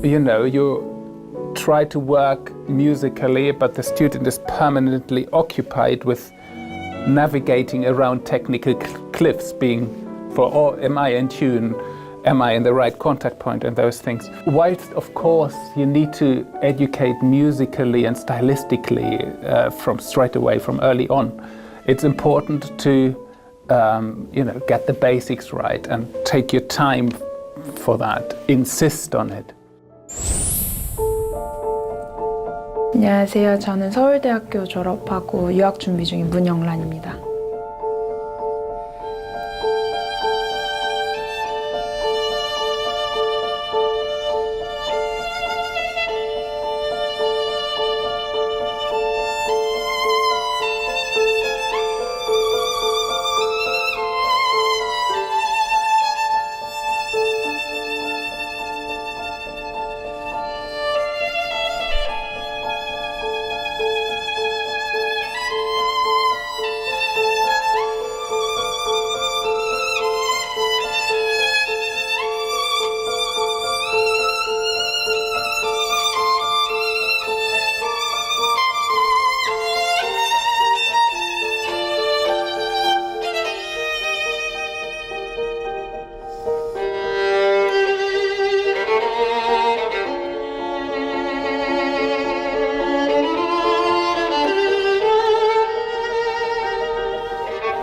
you try to work musically, but the student is permanently occupied with navigating around technical cliffs, being am I in tune? Am I in the right contact point and those things? Whilst, of course, you need to educate musically and stylistically from straight away, from early on. It's important to, get the basics right and take your time for that. Insist on it. 안녕하세요. 저는 서울대학교 졸업하고 유학 준비 중인 문영란입니다.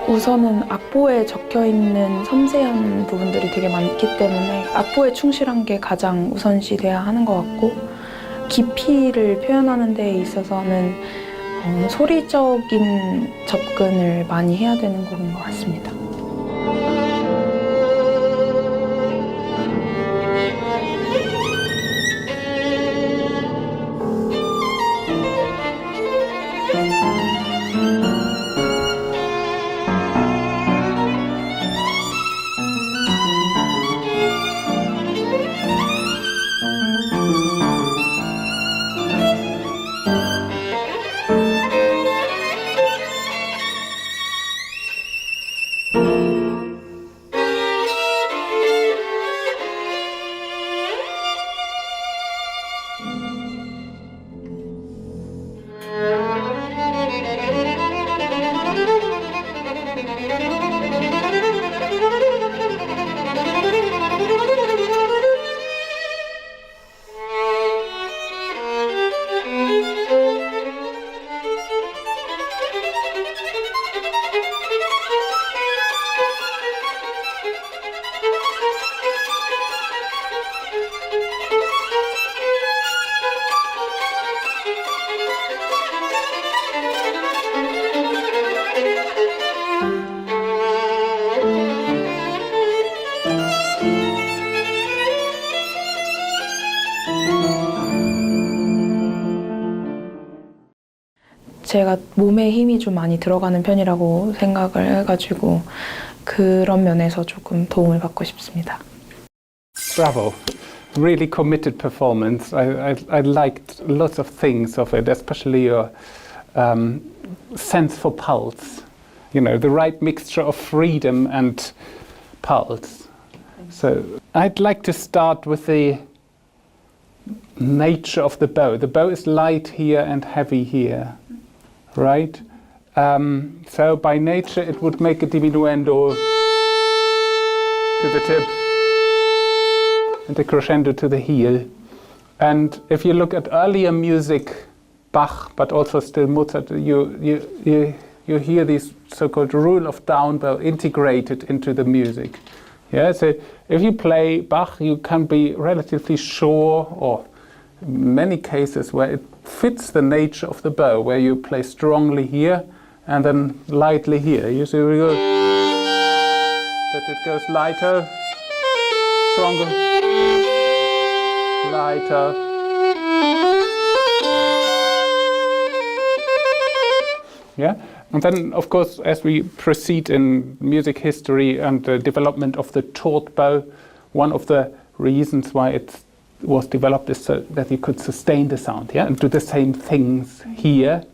우선은 악보에 적혀있는 섬세한 부분들이 되게 많기 때문에 악보에 충실한 게 가장 우선시돼야 하는 것 같고, 깊이를 표현하는 데 있어서는 소리적인 접근을 많이 해야 되는 곡인 것 같습니다. 제가 몸에 힘이 좀 많이 들어가는 편이라고 생각을 해가지고 그런 면에서 조금 도움을 받고 싶습니다. Bravo. Really committed performance. I liked lots of things of it, especially your sense for pulse. The right mixture of freedom and pulse. So I'd like to start with the nature of the bow. The bow is light here and heavy here. Right? So by nature it would make a diminuendo to the tip and a crescendo to the heel. And if you look at earlier music, Bach, but also still Mozart, you hear these so-called rule of down bow integrated into the music. Yeah, so if you play Bach, you can be relatively sure, or in many cases where it fits the nature of the bow, where you play strongly here and then lightly here. You see we go, that it goes lighter, stronger, lighter. Yeah, and then of course as we proceed in music history and the development of the taut bow, one of the reasons why it was developed is so that you could sustain the sound, yeah, and do the same things here,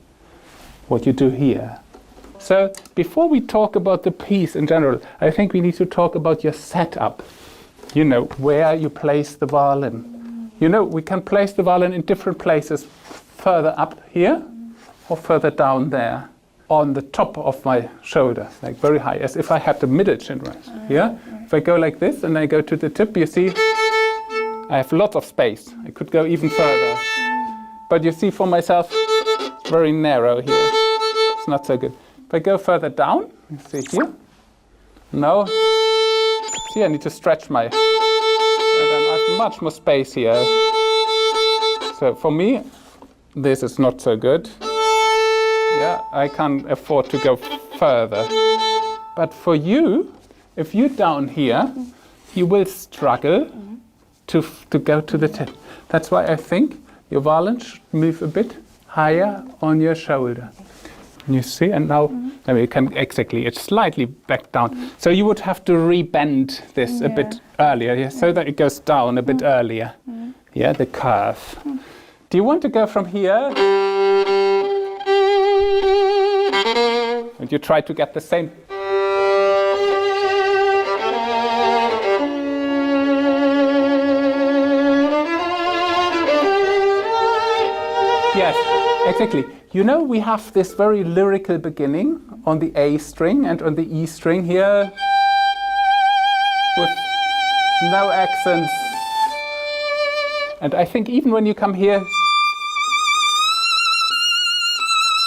what you do here. So before we talk about the piece in general, I think we need to talk about your setup. Where you place the violin, You know, we can place the violin in different places, further up here or further down there, on the top of my shoulder, like very high, as if I had the middle chin rest. Yeah? If I go like this and I go to the tip, you see, I have lots of space. I could go even further. But you see, for myself, very narrow here. It's not so good. If I go further down, you see here. No. See, I need to stretch my... And then I have much more space here. So for me, this is not so good. Yeah, I can't afford to go further. But for you, if you're down here, you will struggle to go to the tip. That's why I think your violin should move a bit higher on your shoulder. You see, and now I mean, you can exactly, it's slightly back down. So you would have to rebend this a bit earlier, yeah, so that it goes down a bit earlier. Yeah, the curve. Do you want to go from here? And you try to get the same. Yes, exactly. You know, we have this very lyrical beginning on the A string and on the E string here with no accents. And I think even when you come here,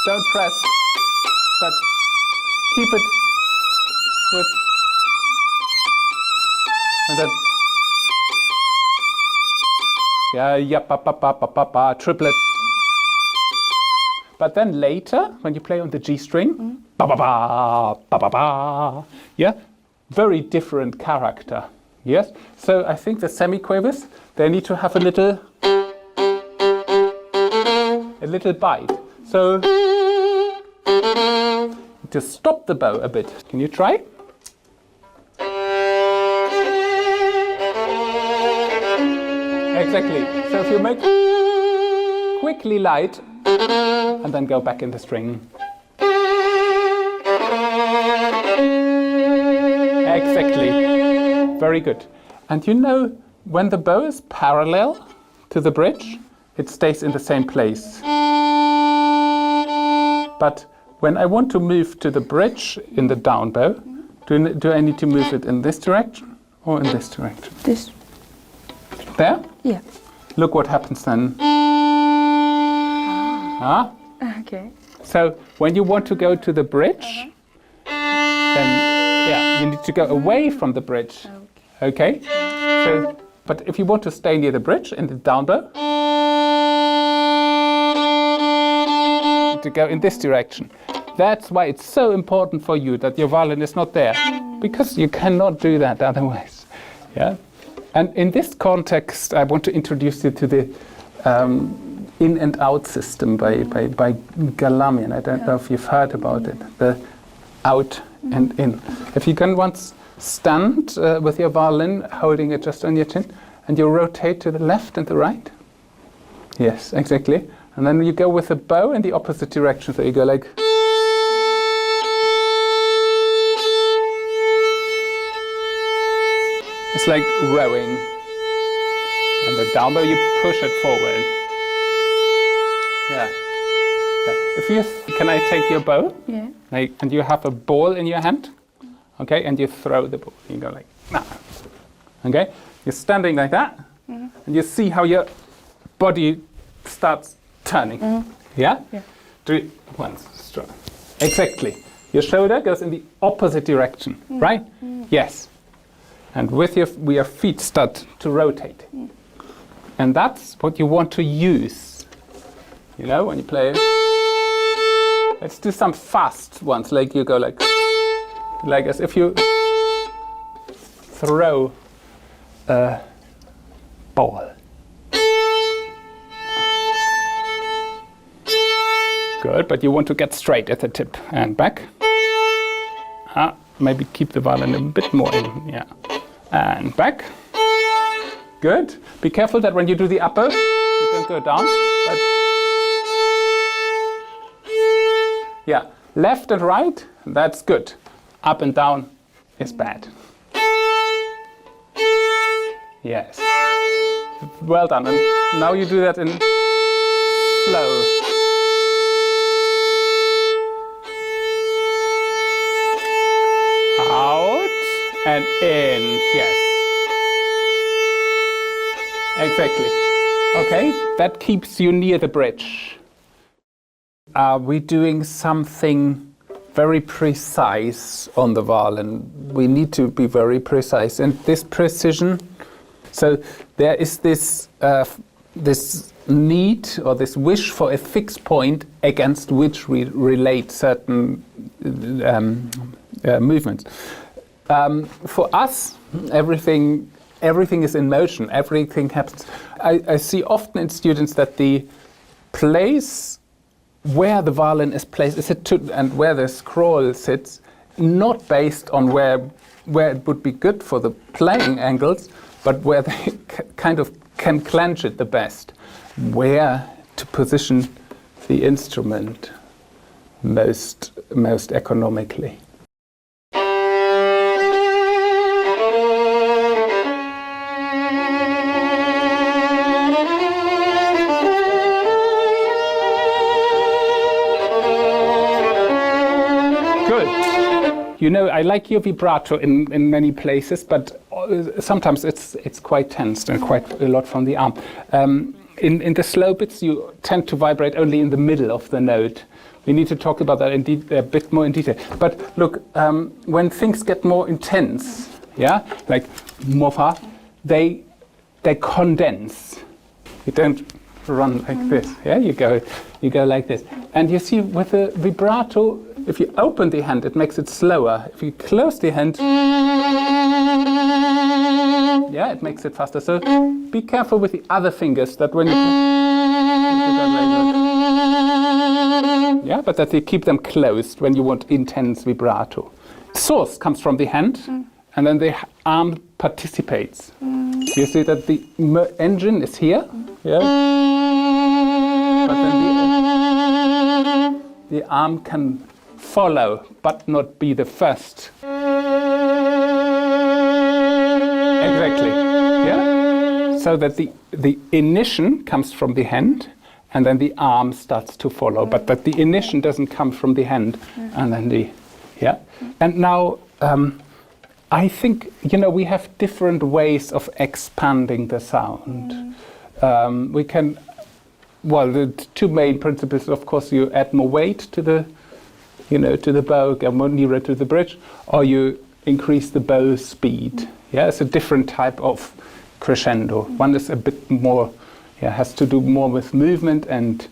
don't press, but keep it with, and then, yeah, pa pa pa pa pa pa, triplet. But then later, when you play on the G string, ba ba ba ba ba ba, yeah, very different character. Yes, so I think the semiquavers, they need to have a little bite. So to stop the bow a bit, can you try? Exactly. So if you make quickly light and then go back in the string. Exactly. Very good. And you know, when the bow is parallel to the bridge, it stays in the same place. But when I want to move to the bridge in the down bow, do I need to move it in this direction or in this direction? This. There? Yeah. Look what happens then. Huh? Okay. So when you want to go to the bridge, then yeah, you need to go away from the bridge. Okay? So, but if you want to stay near the bridge in the down bow, to go in this direction. That's why it's so important for you that your violin is not there, because you cannot do that otherwise. Yeah. And in this context, I want to introduce you to the in and out system by Galamian. I don't know if you've heard about it. The out and in. If you can once stand with your violin, holding it just on your chin, and you rotate to the left and the right. Yes, exactly. And then you go with the bow in the opposite direction. So you go like. It's like rowing. And the down bow, you push it forward. Yeah. If you can I take your bow? Yeah. Like, and you have a ball in your hand. Okay, and you throw the ball. You go like, nah. Okay, you're standing like that, and you see how your body starts turning. Yeah? Yeah. Do it once, strong. Exactly. Your shoulder goes in the opposite direction, right? Yes. And with your feet start to rotate. And that's what you want to use. You know, when you play. Let's do some fast ones, like you go like as if you throw a ball. Good, but you want to get straight at the tip and back. Maybe keep the violin a bit more in, yeah. And back. Good. Be careful that when you do the upper, you don't go down. But yeah, left and right, that's good. Up and down is bad. Yes. Well done. And now you do that in slow. Out and in. Yes. Exactly. Okay, that keeps you near the bridge. Are we doing something very precise on the violin? We need to be very precise. And this precision, so there is this this need or this wish for a fixed point against which we relate certain movements. For us, everything is in motion. Everything happens. I see often in students that the place where the violin is placed and where the scroll sits, not based on where it would be good for the playing angles, but where they kind of can clench it the best, where to position the instrument most economically. You know, I like your vibrato in many places, but sometimes it's quite tense and quite a lot from the arm. In the slow bits, you tend to vibrate only in the middle of the note. We need to talk about that a bit more in detail. But look, when things get more intense, yeah, like mofa, they condense. You don't run like this. Yeah, you go like this. And you see, with the vibrato, if you open the hand, it makes it slower. If you close the hand, yeah, it makes it faster. So be careful with the other fingers that when you yeah, but that you keep them closed when you want intense vibrato. Source comes from the hand, and then the arm participates. You see that the engine is here, yeah, but then the arm can follow, but not be the first. Exactly. Yeah. So that the ignition comes from the hand, and then the arm starts to follow, but that the ignition doesn't come from the hand, and then the yeah. And now I think we have different ways of expanding the sound. We can. Well, the two main principles, of course, you add more weight to the to the bow, get more nearer to the bridge, or you increase the bow speed. Yeah, it's a different type of crescendo. One is a bit more, has to do more with movement and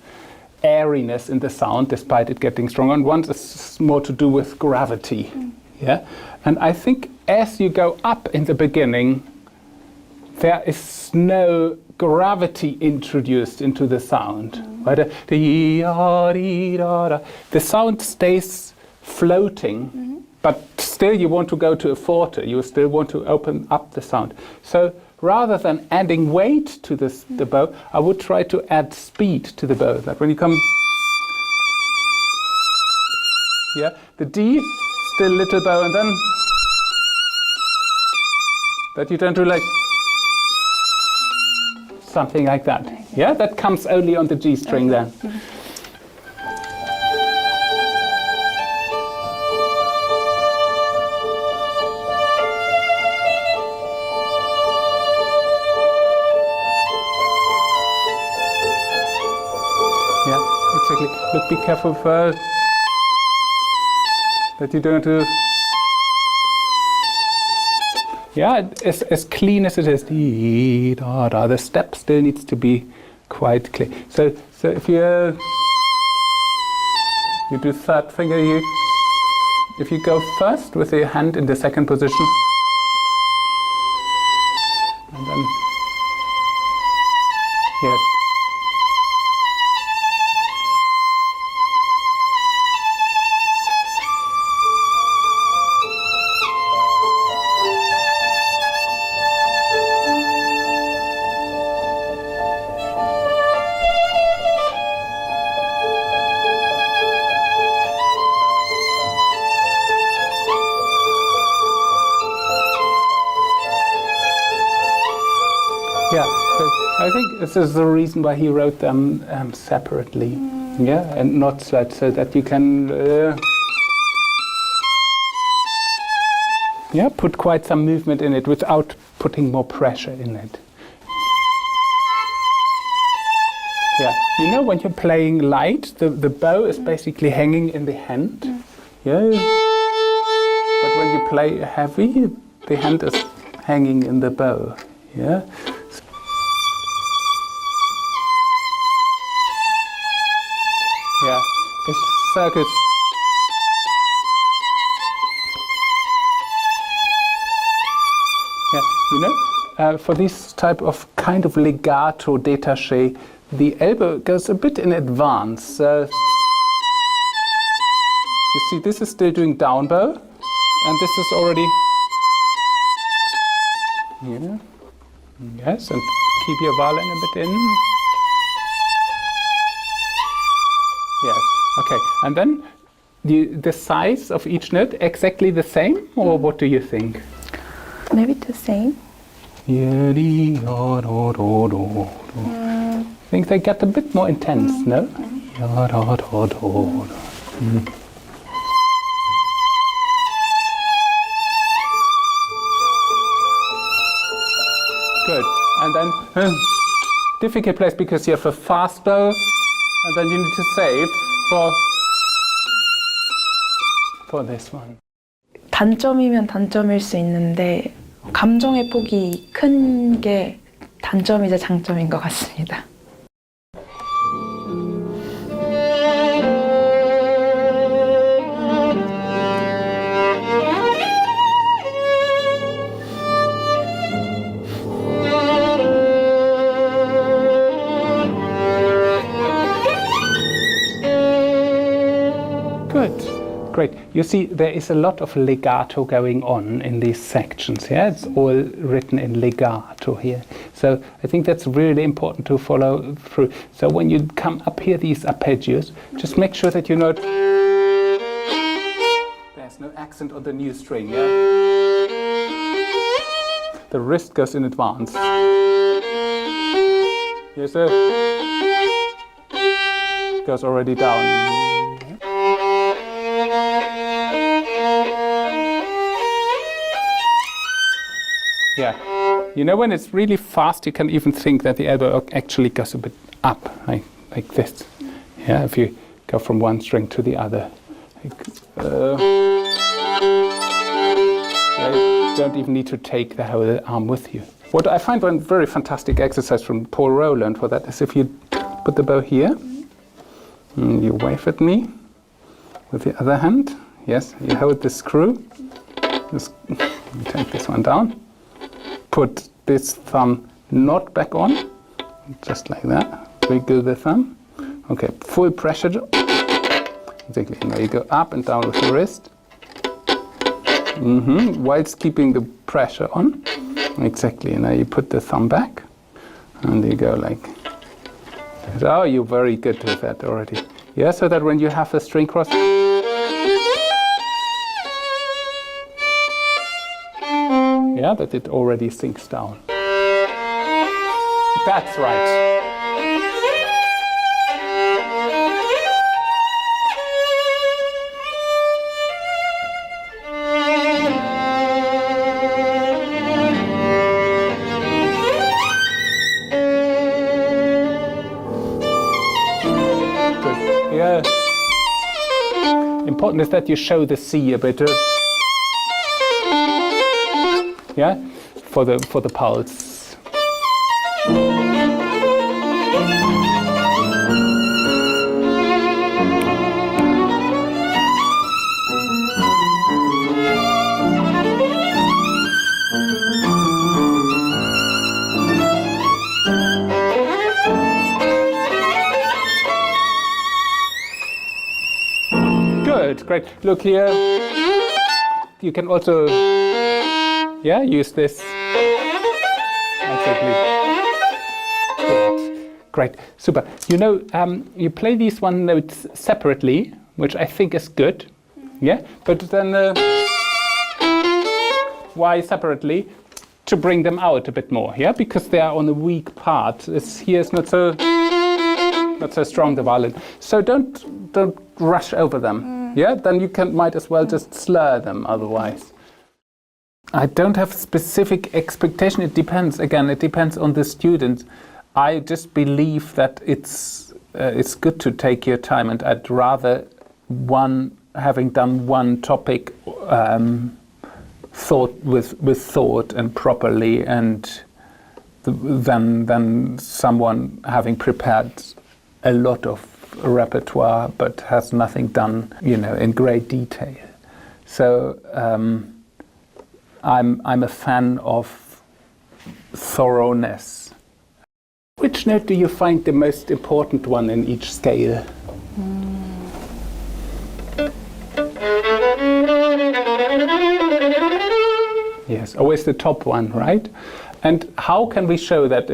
airiness in the sound, despite it getting stronger. And one is more to do with gravity. Yeah, and I think as you go up in the beginning, there is no gravity introduced into the sound. Right? The sound stays floating, but still you want to go to a forte. You still want to open up the sound. So rather than adding weight to the bow, I would try to add speed to the bow. That when you come, yeah, the D, still little bow, and then that you don't do like something like that. Yeah, that comes only on the G string then. Yeah, exactly. Look, be careful first that you don't do. Yeah, as clean as it is, the step still needs to be quite clear. So if you do third finger, if you go first with your hand in the second position, and then yes. Yeah, I think this is the reason why he wrote them separately, yeah, and not so that you can, yeah, put quite some movement in it without putting more pressure in it. Yeah, you know when you're playing light, the bow is basically hanging in the hand, yeah. But when you play heavy, the hand is hanging in the bow, yeah. Yeah, it's circuits. Yeah, you know, for this type of kind of legato détaché, the elbow goes a bit in advance. You see, this is still doing down bow, and this is already. Yeah. Yes, and keep your violin a bit in. Yes. Okay. And then the size of each note exactly the same, or what do you think? Maybe the same. I think they get a bit more intense, no? Good. And then difficult place because you have a fast bow, and then you need to save for this one. 단점이면 단점일 수 있는데 감정의 폭이 큰 게 단점이자 장점인 것 같습니다. Great. You see, there is a lot of legato going on in these sections. Yeah, it's all written in legato here. So I think that's really important to follow through. So when you come up here, these arpeggios, just make sure that you know there's no accent on the new string. Yeah, the wrist goes in advance. Yes, sir. Goes already down. Yeah, you know when it's really fast, you can even think that the elbow actually goes a bit up, like this. Yeah, if you go from one string to the other. You don't even need to take the whole arm with you. What I find one very fantastic exercise from Paul Rowland for that is if you put the bow here, and you wave at me with the other hand. Yes, you hold the screw. Just take this one down. Put this thumb not back on, just like that. Wiggle the thumb. Okay, full pressure. Exactly. Now you go up and down with the wrist. Whilst keeping the pressure on. Exactly. Now you put the thumb back, and you go like. Oh, you're very good with that already. Yeah, so that when you have a string cross. Yeah, that it already sinks down. That's right. Good. Yeah. Important is that you show the C a bit. Yeah, for the pulse. Good, great. Look here. You can also, yeah, use this. Exactly. Great, super. You know, you play these one notes separately, which I think is good. Yeah, but then why separately? to bring them out a bit more, yeah, because they are on a weak part. Here is not so strong, the violin. So don't rush over them, yeah. Then you might as well just slur them otherwise. I don't have specific expectation. It depends. Again, it depends on the student. I just believe that it's good to take your time, and I'd rather having done one topic thought with thought and properly, and than someone having prepared a lot of repertoire but has nothing done, in great detail. So I'm a fan of thoroughness. Which note do you find the most important one in each scale? Yes, always the top one, right? And how can we show that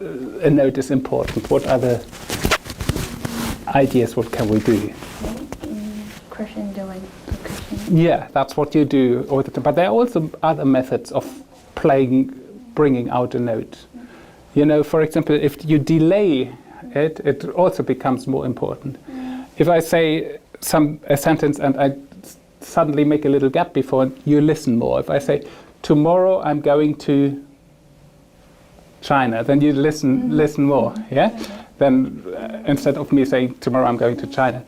a note is important? What other ideas, what can we do? Crescendo and percussion. Yeah, that's what you do all the time. But there are also other methods of bringing out a note. For example, if you delay it, it also becomes more important. If I say a sentence and I suddenly make a little gap before, you listen more. If I say, tomorrow I'm going to China, then you listen more, yeah? Then instead of me saying, tomorrow I'm going to China.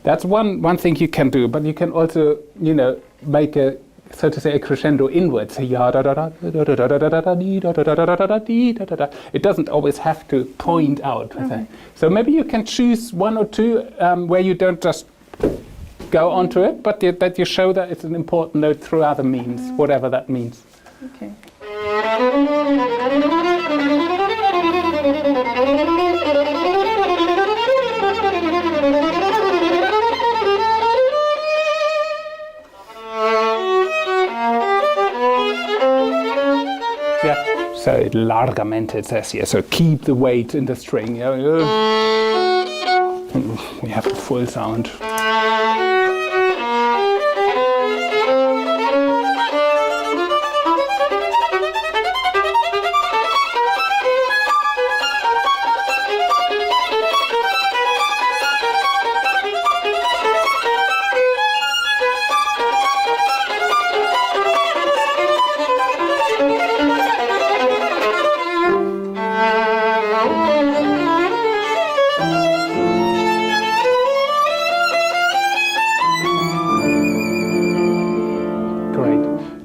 That's one thing you can do, but you can also, make a crescendo inwards. It doesn't always have to point out. So maybe you can choose one or two where you don't just go onto it, but that you show that it's an important note through other means, whatever that means. Okay. Yeah, so largamente it says here, so keep the weight in the string. We have a full sound.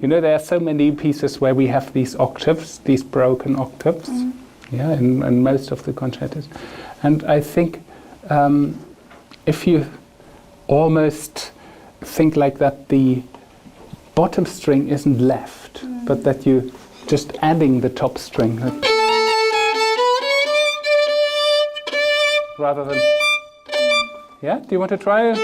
There are so many pieces where we have these octaves, these broken octaves, in most of the concertos. And I think if you almost think like that, the bottom string isn't left, but that you just adding the top string. Rather than, yeah, do you want to try it?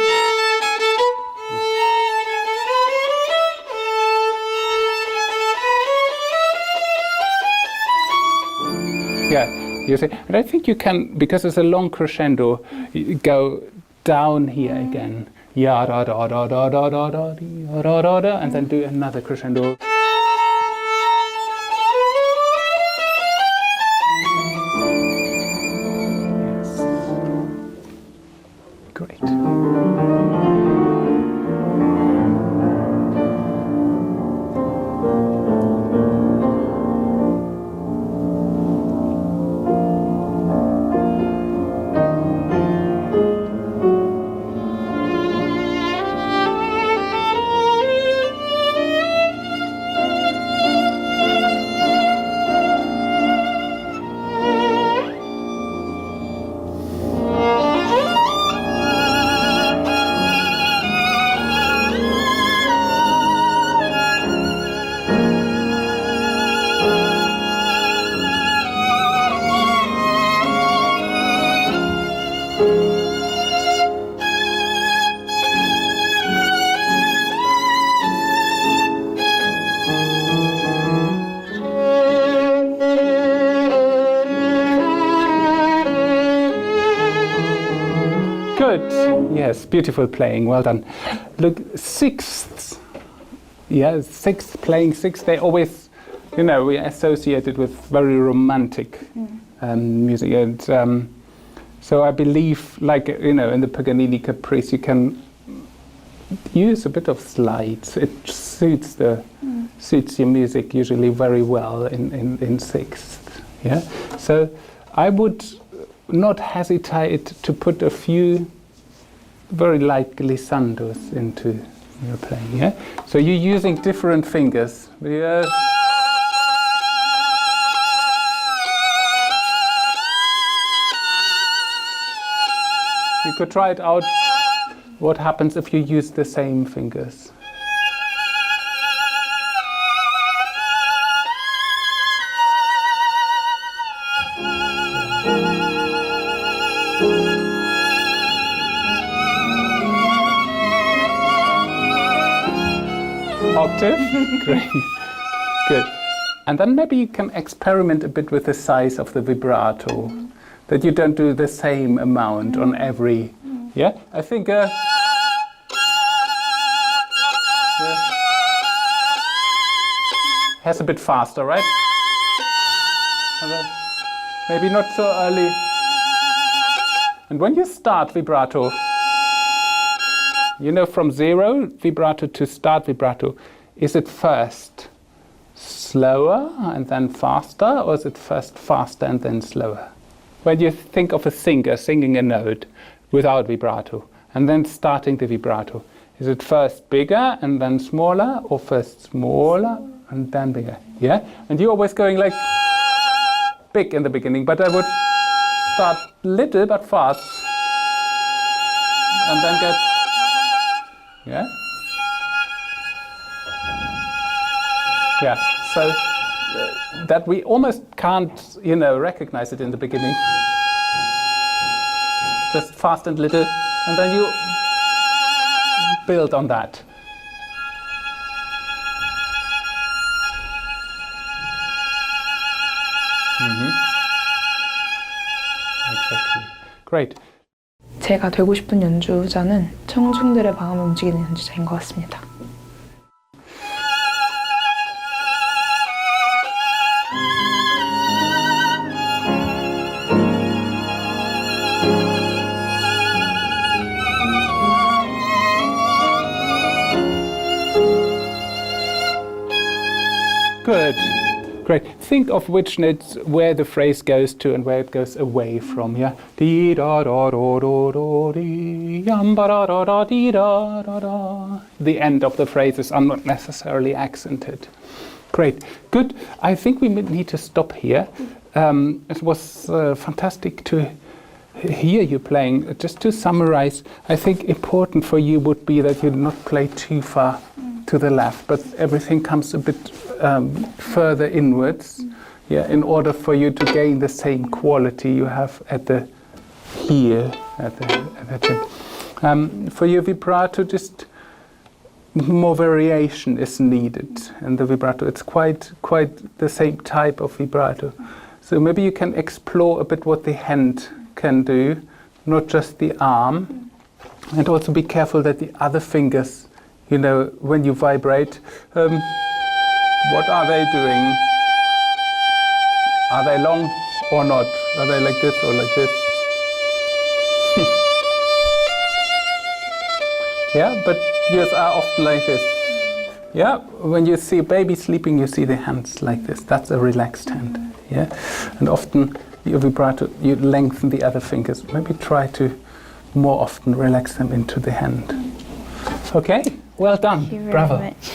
Yeah, you see, and I think you can, because it's a long crescendo, you go down here again, ya da da da da da da da da da da, and then do another crescendo. Yes, great. Yes, beautiful playing, well done. Look, sixths, yeah, sixth, playing sixth, they always you know, we associate it with very romantic music, and so I believe, like, you know, in the Paganini Caprice, you can use a bit of slides. It suits your music usually very well in sixth. Yeah, so I would not hesitate to put a few very light glissandos into your playing. Yeah, so you're using different fingers. Yeah. You could try it out. What happens if you use the same fingers? Octave? Great. Good. And then maybe you can experiment a bit with the size of the vibrato, that you don't do the same amount on every. Yeah, I think yeah. Has a bit faster, right? And then maybe not so early. And when you start vibrato, you know, from zero vibrato to start vibrato, is it first slower and then faster, or is it first faster and then slower? When you think of a singer singing a note without vibrato and then starting the vibrato, is it first bigger and then smaller, or first smaller and then bigger? Yeah? And you're always going like big in the beginning, but I would start little but fast and then get. Yeah? Yeah, so that we almost can't, you know, recognize it in the beginning. Just fast and little, and then you build on that. Exactly. Great. 제가 되고 싶은 연주자는 청중들의 마음을 움직이는 연주자인 것 같습니다. Good. Great. Think of which notes where the phrase goes to and where it goes away from. Yeah. Dee da da da da da dee yam ba da da da dee da da da. The end of the phrases are not necessarily accented. Great. Good. I think we need to stop here. It was fantastic to hear you playing. Just to summarize, I think important for you would be that you not play too far to the left, but everything comes a bit further inwards, yeah, in order for you to gain the same quality you have at the tip. For your vibrato, just more variation is needed in the vibrato. It's quite the same type of vibrato. So maybe you can explore a bit what the hand can do, not just the arm, and also be careful that the other fingers, you know, when you vibrate, what are they doing? Are they long or not? Are they like this or like this? Yeah, but yours are often like this. Yeah, when you see a baby sleeping, you see the hands like this. That's a relaxed hand. Yeah, and often your vibrato, you lengthen the other fingers. Maybe try to more often relax them into the hand. Okay, well done. Thank you very Bravo. much.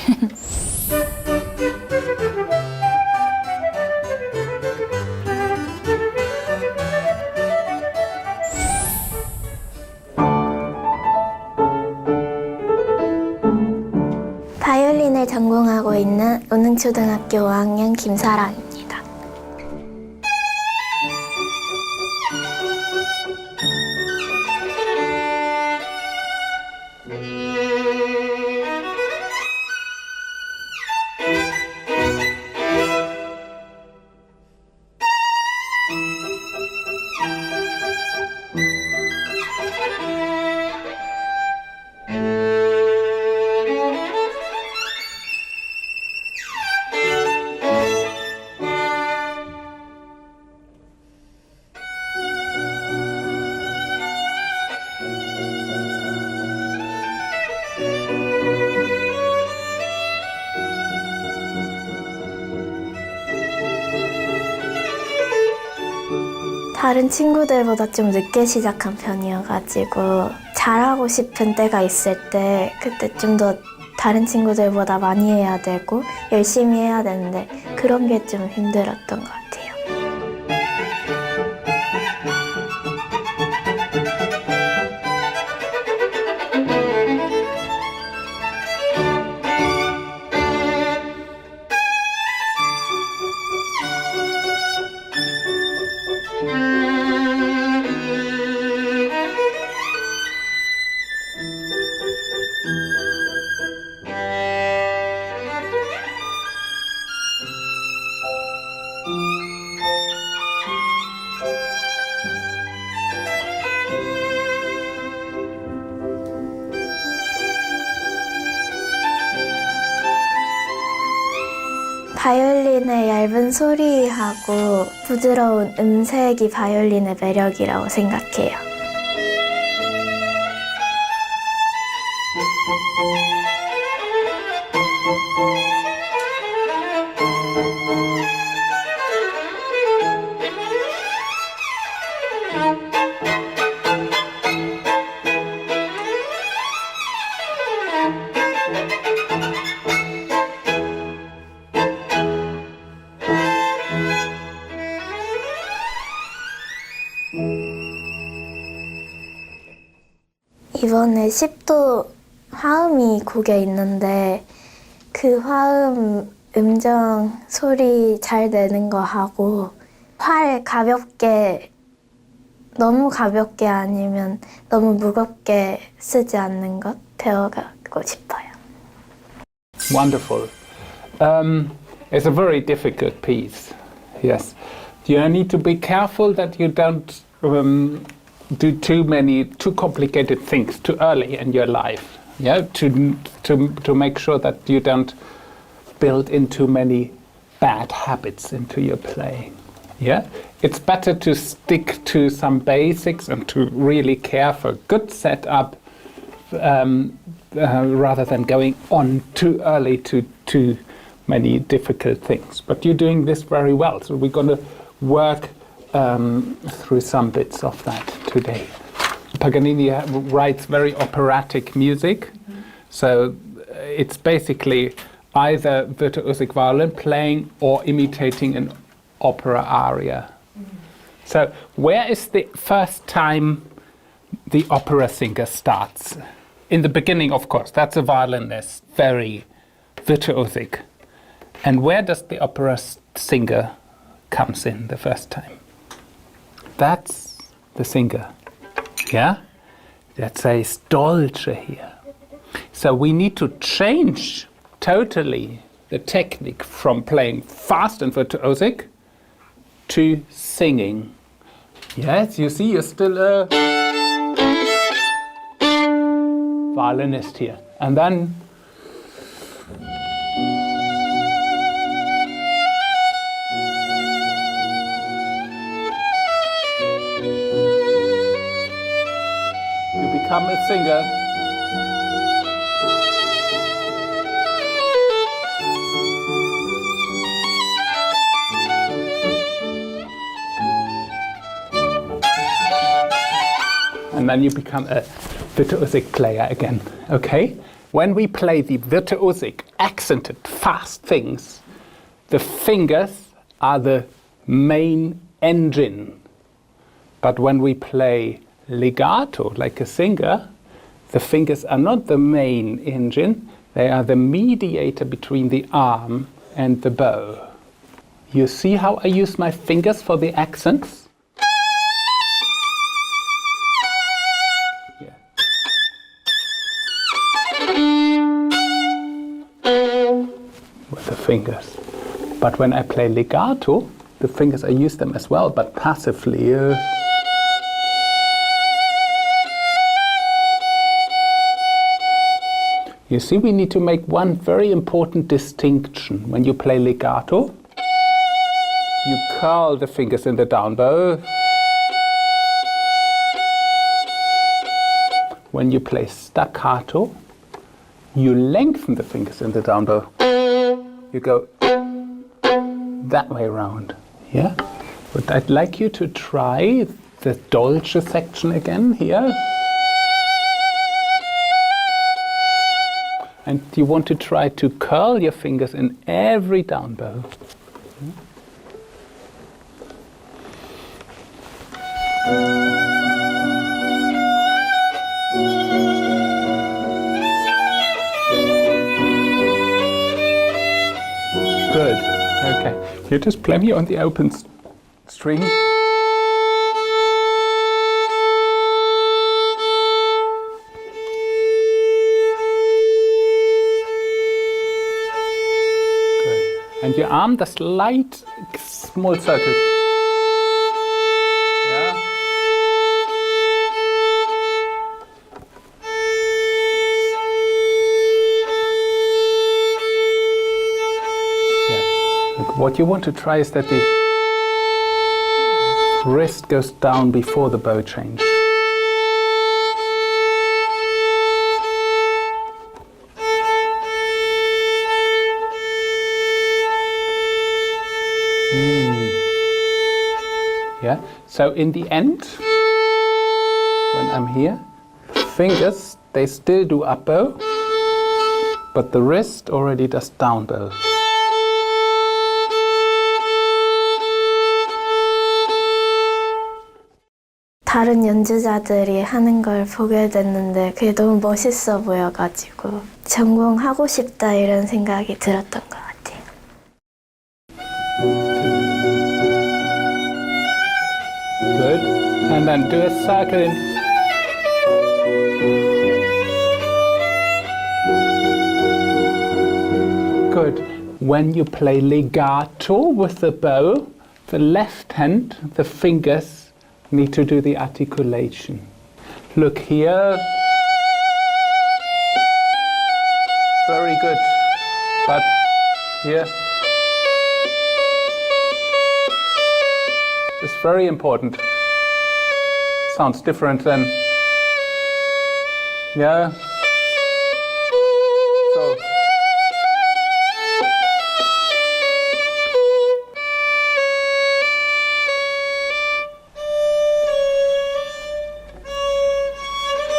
바이올린을 전공하고 있는 운흥초등학교 5학년 김사랑입니다. 다른 친구들보다 좀 늦게 시작한 편이어가지고 잘하고 싶은 때가 있을 때 그때 좀 더 다른 친구들보다 많이 해야 되고 열심히 해야 되는데 그런 게 좀 힘들었던 것 같아요. 바이올린의 얇은 소리하고 부드러운 음색이 바이올린의 매력이라고 생각해요. 이번에 10도 화음이 곡에 있는데 그 화음 음정 소리 잘 내는 거 하고 활 가볍게 너무 가볍게 아니면 너무 무겁게 쓰지 않는 것 배워가고 싶어요. Wonderful. It's a very difficult piece. Yes. You need to be careful that you don't do too complicated things too early in your life. Yeah, to make sure that you don't build in too many bad habits into your playing. Yeah, it's better to stick to some basics and to really care for good setup rather than going on too early to too many difficult things. But you're doing this very well, so we're going to work through some bits of that today. Paganini writes very operatic music, so it's basically either virtuosic violin playing or imitating an opera aria. So where is the first time the opera singer starts? In the beginning, of course, that's a violinist, very virtuosic. And where does the opera singer comes in the first time? That's the singer, yeah? That says dolce here. So we need to change totally the technique from playing fast and virtuosic to singing. Yes, you see, you're still a violinist here. And then you become a singer. And then you become a virtuosic player again, okay? When we play the virtuosic, accented, fast things, the fingers are the main engine. But when we play legato, like a singer, the fingers are not the main engine, they are the mediator between the arm and the bow. You see how I use my fingers for the accents? With the fingers. But when I play legato, the fingers, I use them as well, but passively. You see, we need to make one very important distinction. When you play legato, you curl the fingers in the down bow. When you play staccato, you lengthen the fingers in the down bow. You go that way around, yeah? Good. I'd like you to try the dolce section again here. And you want to try to curl your fingers in every down bow. Good. Okay. You just play me on the open string. And your arm, the slight small circle. Yeah. Yeah. Look, what you want to try is that the wrist goes down before the bow change. Yeah. So in the end, when I'm here, fingers, they still do up bow, but the wrist already does down bow. 다른 연주자들이 하는 걸 보게 됐는데 그게 너무 멋있어 보여가지고 전공하고 싶다 이런 생각이 들었던 것 같아요. Good. And then do a circle in. Good. When you play legato with the bow, the left hand, the fingers need to do the articulation. Look here. Very good. But here. It's very important. Sounds different than, yeah. So,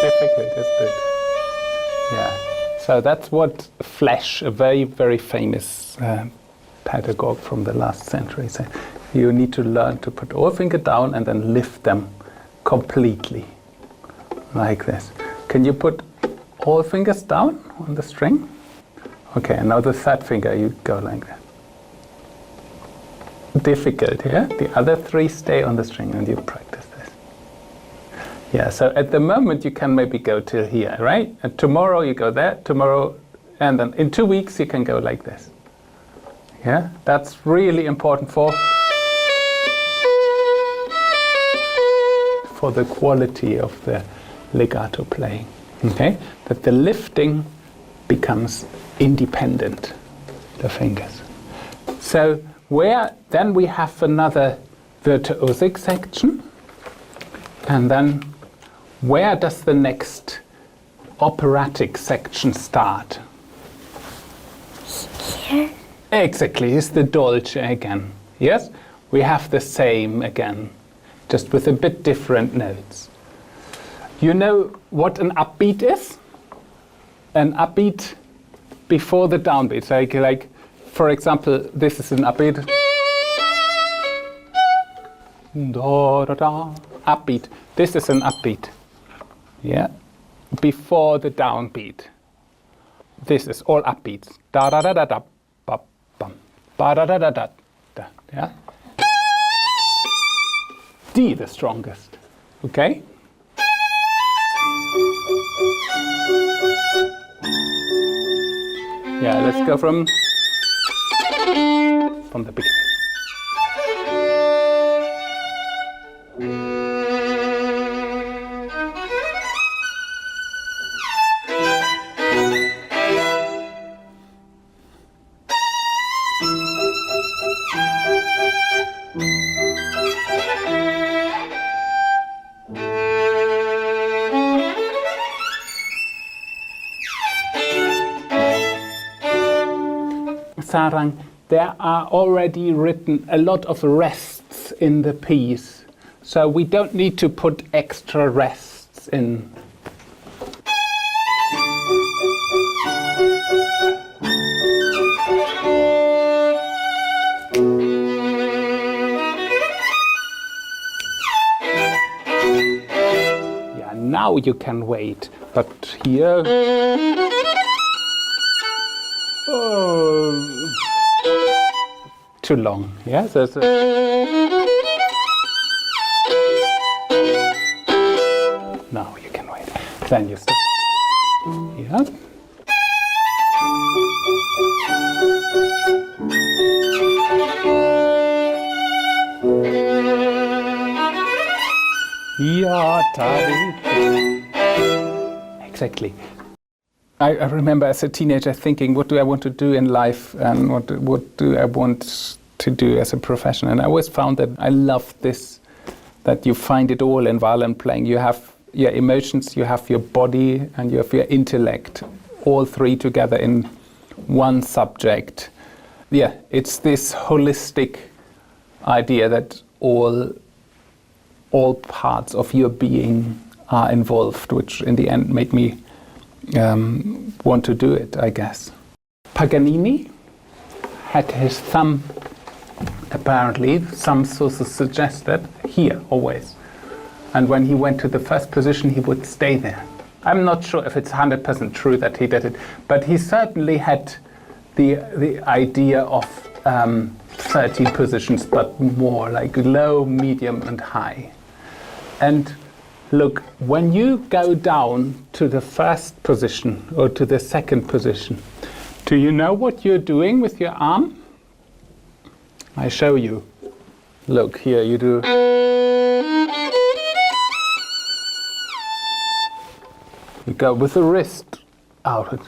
difficult, isn't it? Yeah. So that's what Flesch, a very, very famous pedagogue from the last century, said. You need to learn to put all fingers down and then lift them completely, like this. Can you put all fingers down on the string? Okay, and now the third finger, you go like that. Difficult, yeah? The other three stay on the string and you practice this. Yeah, so at the moment you can maybe go till here, right? And tomorrow you go there, tomorrow, and then in 2 weeks you can go like this. Yeah, that's really important for the quality of the legato playing, okay? That the lifting becomes independent, the fingers. So then we have another virtuosic section, and then where does the next operatic section start? Here? Exactly, it's the dolce again, yes? We have the same again, just with a bit different notes. You know what an upbeat is? An upbeat before the downbeat. Like for example, this is an upbeat. Da, da, da. Upbeat. This is an upbeat. Yeah. Before the downbeat. This is all upbeats. Da da da da da. Ba bum. Ba da da da da. Da. Yeah. D the strongest, okay? Yeah, let's go from the beginning. Sarang, there are already written a lot of rests rests in the piece. So we don't need to put extra rests in. Yeah, now you can wait, but here... Oh, too long, yeah? Now you can wait. Then you stop. Yeah. Yeah, exactly. I remember as a teenager thinking, what do I want to do in life, and what do I want to do as a profession? And I always found that I love this, that you find it all in violin playing. You have your emotions, you have your body, and you have your intellect, all three together in one subject. Yeah, it's this holistic idea that all parts of your being are involved, which in the end made me want to do it, I guess. Paganini had his thumb, apparently, some sources suggest that, here, always. And when he went to the first position, he would stay there. I'm not sure if it's 100% true that he did it, but he certainly had the idea of 13 positions, but more like low, medium, and high. And look, when you go down to the first position or to the second position, do you know what you're doing with your arm? I show you. Look, here you do. You go with the wrist out.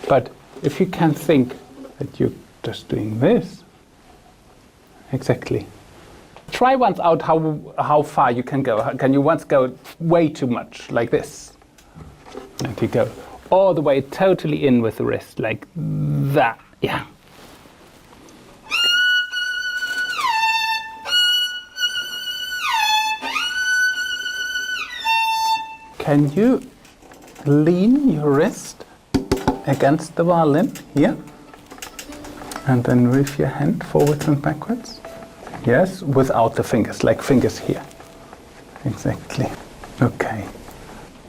But if you can think that you're just doing this, exactly. Try once out how far you can go. Can you once go way too much, like this? And you go all the way totally in with the wrist, like that, yeah. Can you lean your wrist against the violin, here? And then move your hand forwards and backwards? Yes, without the fingers, like fingers here. Exactly. Okay.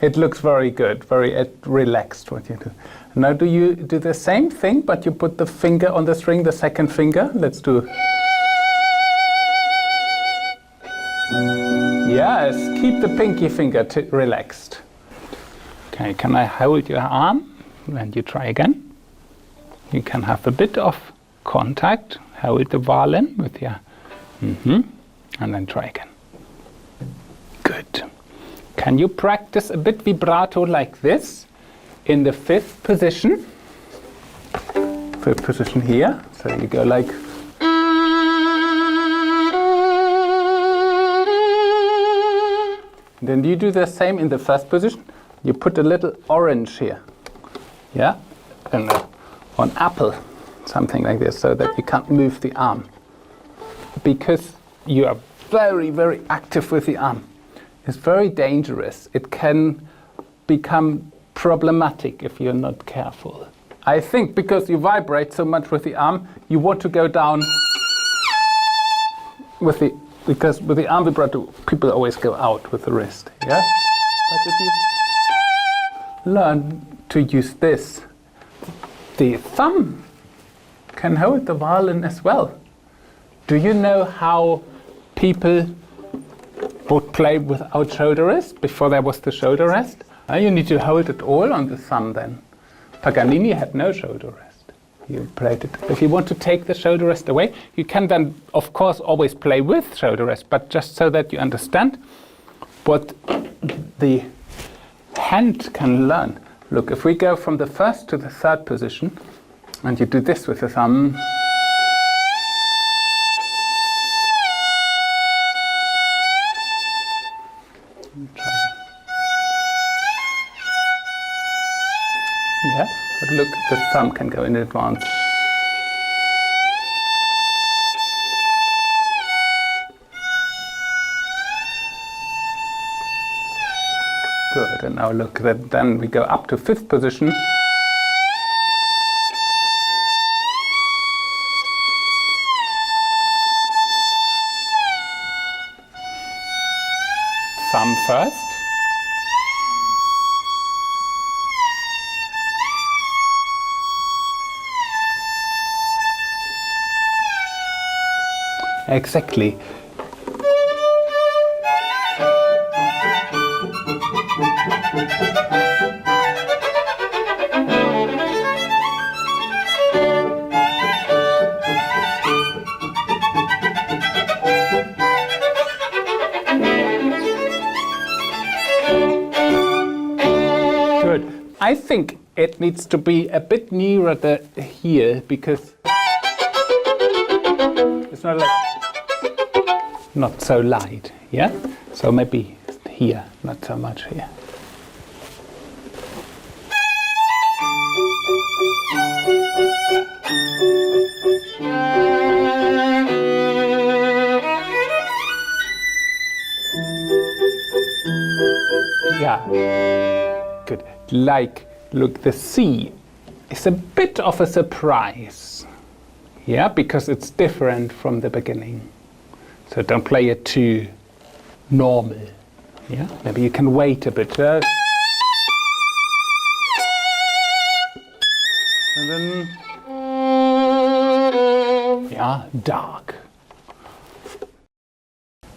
It looks very good, very relaxed what you do. Now do you do the same thing, but you put the finger on the string, the second finger? Let's do. Yes, keep the pinky finger relaxed. Okay, can I hold your arm? And you try again. You can have a bit of contact. Hold the violin with your... And then try again. Good. Can you practice a bit vibrato like this in the fifth position? Fifth position here. So you go like... Then you do the same in the first position. You put a little orange here. Yeah? And on apple, something like this, so that you can't move the arm. Because you are very, very active with the arm. It's very dangerous. It can become problematic if you're not careful. I think because you vibrate so much with the arm, you want to go down with the... Because with the arm vibrato, people always go out with the wrist, yeah? But if you learn to use this, the thumb can hold the violin as well. Do you know how people would play without shoulder rest before there was the shoulder rest? You need to hold it all on the thumb then. Paganini had no shoulder rest. You played it. If you want to take the shoulder rest away, you can then, of course, always play with shoulder rest, but just so that you understand what the hand can learn. Look, if we go from the first to the third position, and you do this with the thumb, yeah, but look, the thumb can go in advance. pattern. Now look, then we go up to 5th position. Thumb first. Exactly. Good. I think it needs to be a bit nearer here because it's not like not so light, yeah? So maybe here, not so much here. Yeah, good. Like, look, the C is a bit of a surprise, yeah, because it's different from the beginning. So don't play it too normal, yeah? Maybe you can wait a bit. And then, yeah, dark.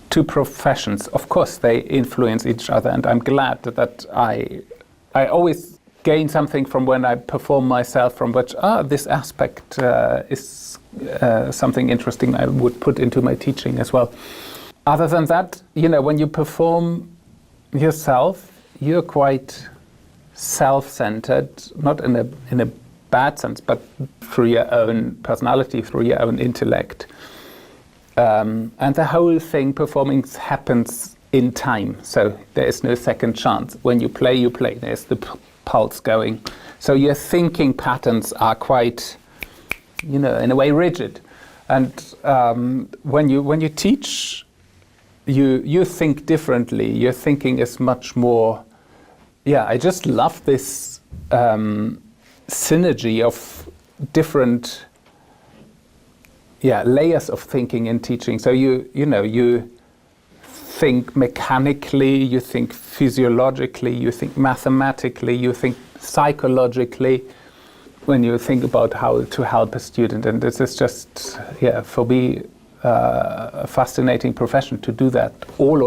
Two professions, of course, they influence each other, and I'm glad that I always gain something from when I perform myself, from which this aspect is something interesting I would put into my teaching as well. Other than that, you know, when you perform yourself, you're quite self-centered, not in a bad sense, but through your own personality, through your own intellect. And the whole thing, performing, happens in time. So there is no second chance. When you play, you play. There's the pulse going. So your thinking patterns are quite, you know, in a way rigid. And when you teach, you think differently. Your thinking is much more, yeah, I just love this synergy of different layers of thinking in teaching. So you think mechanically, you think physiologically, you think mathematically, you think psychologically when you think about how to help a student. And this is just, for me, a fascinating profession to do that all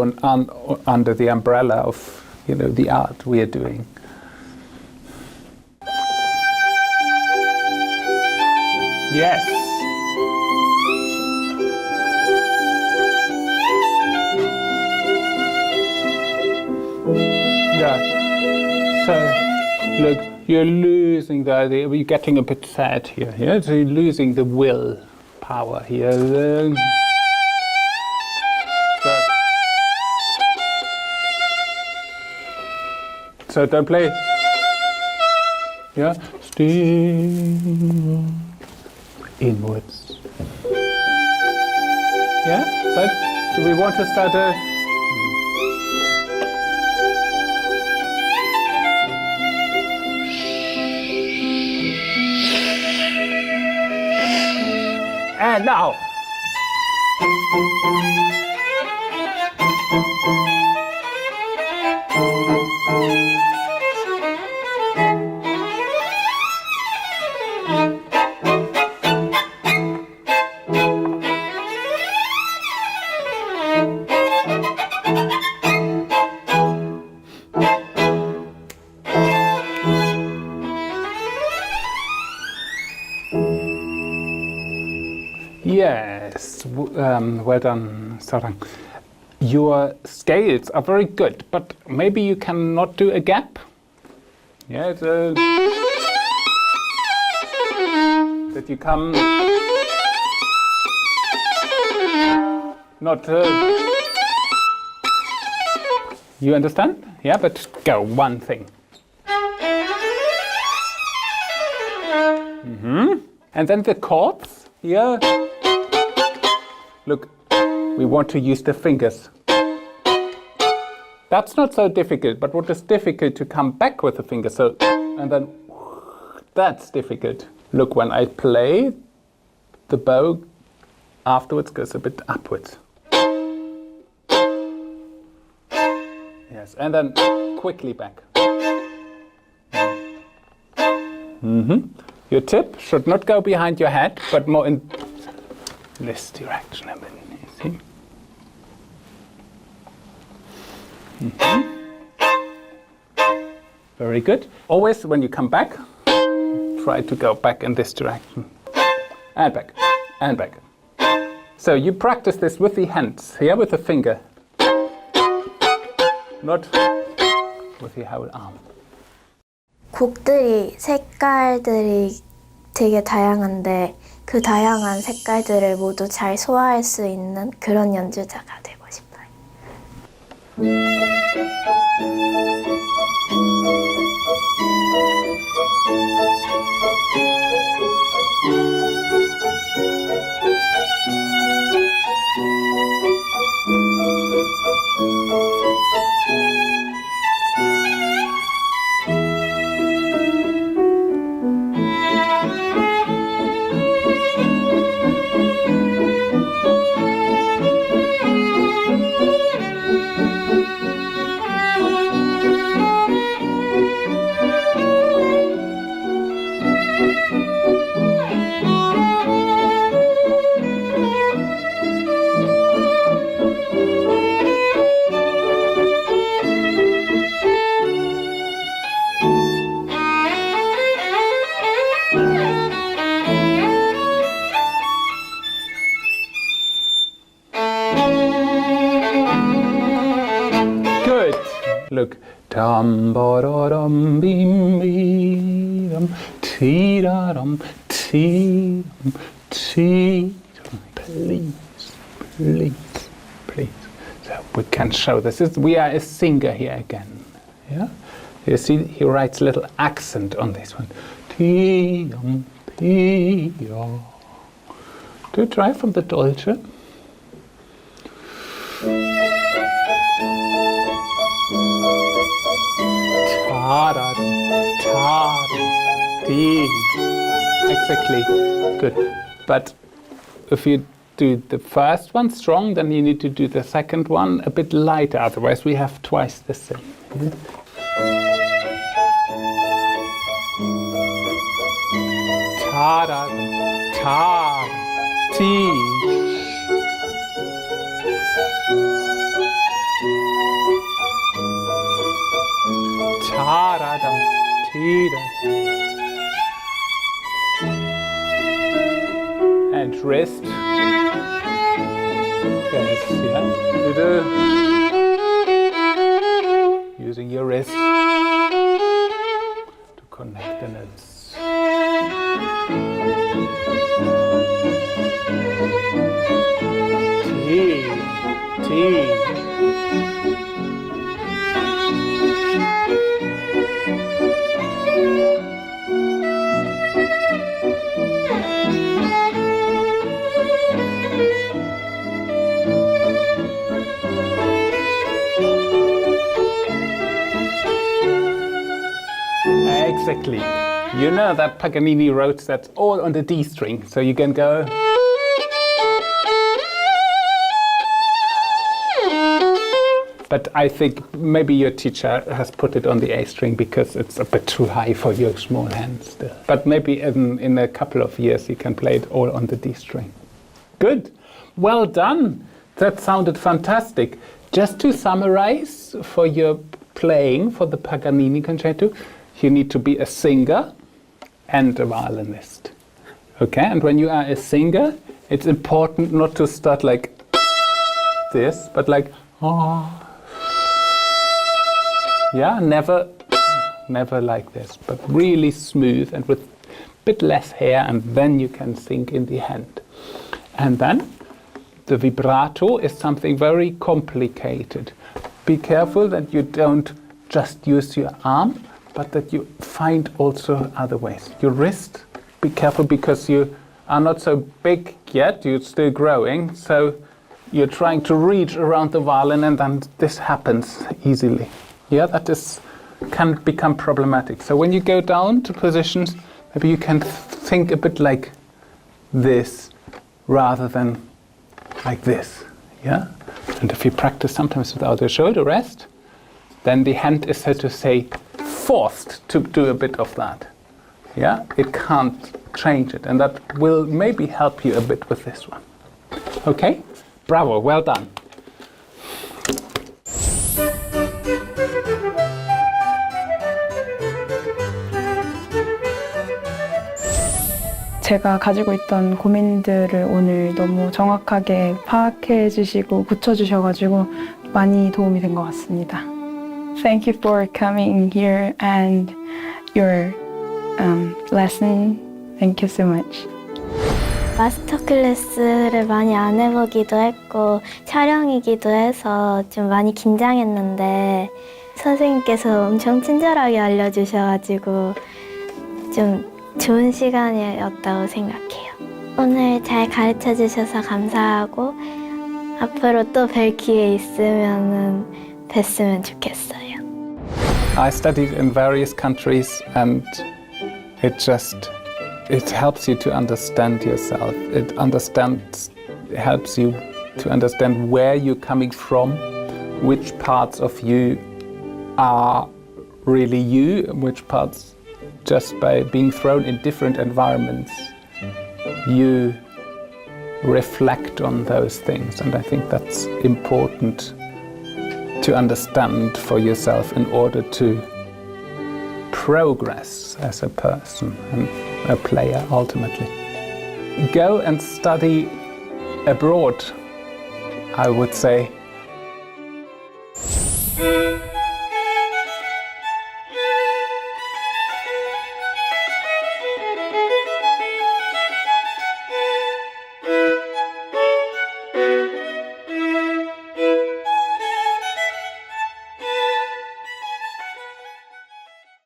under the umbrella of, you know, the art we are doing. Yes. Yeah. So, look, you're losing you're getting a bit sad here. Yeah. So you're losing the will power here. So don't play. Yeah. Still inwards. Yeah. But do we want to start a? And now. Yes, well done, Sarang. Your scales are very good, but maybe you cannot do a gap. Yeah, that you come not. You understand? Yeah, but go one thing. And then the chords here. Look, we want to use the fingers. That's not so difficult, but what is difficult to come back with the finger, so, and then, that's difficult. Look, when I play, the bow afterwards goes a bit upwards. Yes, and then quickly back. Your tip should not go behind your head, but more in this direction. I mean, you see? Very good. Always when you come back, try to go back in this direction. And back, and back. So you practice this with the hands, here with the finger. Not with the whole arm. 곡들이 색깔들이 되게 다양한데 그 다양한 색깔들을 모두 잘 소화할 수 있는 그런 연주자가 되고 싶어요. Look, dum ba da dum bim bim ti da dum ti ti. Please, please, please. So we can show this. We are a singer here again. Yeah. You see, he writes a little accent on this one. Ti dum ti da. Do you try from the Dolce? Exactly. Good. But if you do the first one strong, then you need to do the second one a bit lighter. Otherwise, we have twice the same. Ta da ta ti. Ta da da ti da. And wrist. Yes, yeah. Using your wrist to connect the notes. T, T. Exactly. You know that Paganini wrote that all on the D string, so you can go. But I think maybe your teacher has put it on the A string because it's a bit too high for your small hands still. But maybe in a couple of years you can play it all on the D string. Good. Well done. That sounded fantastic. Just to summarize for your playing for the Paganini concerto, you need to be a singer and a violinist. Okay, and when you are a singer, it's important not to start like this, but like, oh. Yeah, never like this, but really smooth and with a bit less hair, and then you can sing in the hand. And then the vibrato is something very complicated. Be careful that you don't just use your arm, but that you find also other ways. Your wrist, be careful because you are not so big yet, you're still growing, so you're trying to reach around the violin and then this happens easily. Yeah, can become problematic. So when you go down to positions, maybe you can think a bit like this rather than like this. Yeah? And if you practice sometimes without a shoulder rest, then the hand is, so to say, forced to do a bit of that. Yeah? It can't change it. And that will maybe help you a bit with this one. Okay? Bravo, well done. 제가 가지고 있던 고민들을 오늘 너무 정확하게 파악해 주시고 고쳐 주셔가지고 많이 도움이 된 것 같습니다. Thank you for coming here and your lesson. Thank you so much. 마스터 클래스를 많이 안 해보기도 했고 촬영이기도 해서 좀 많이 긴장했는데 선생님께서 엄청 친절하게 알려주셔가지고 좀 좋은 시간이었다고 생각해요. 오늘 잘 가르쳐 주셔서 감사하고 앞으로 또 뵐 기회 있으면 뵀으면 좋겠어요. I studied in various countries and it helps you to understand yourself. It helps you to understand where you're coming from, which parts of you are really you, and which parts just by being thrown in different environments, you reflect on those things. And I think that's important to understand for yourself in order to progress as a person and a player ultimately. Go and study abroad, I would say.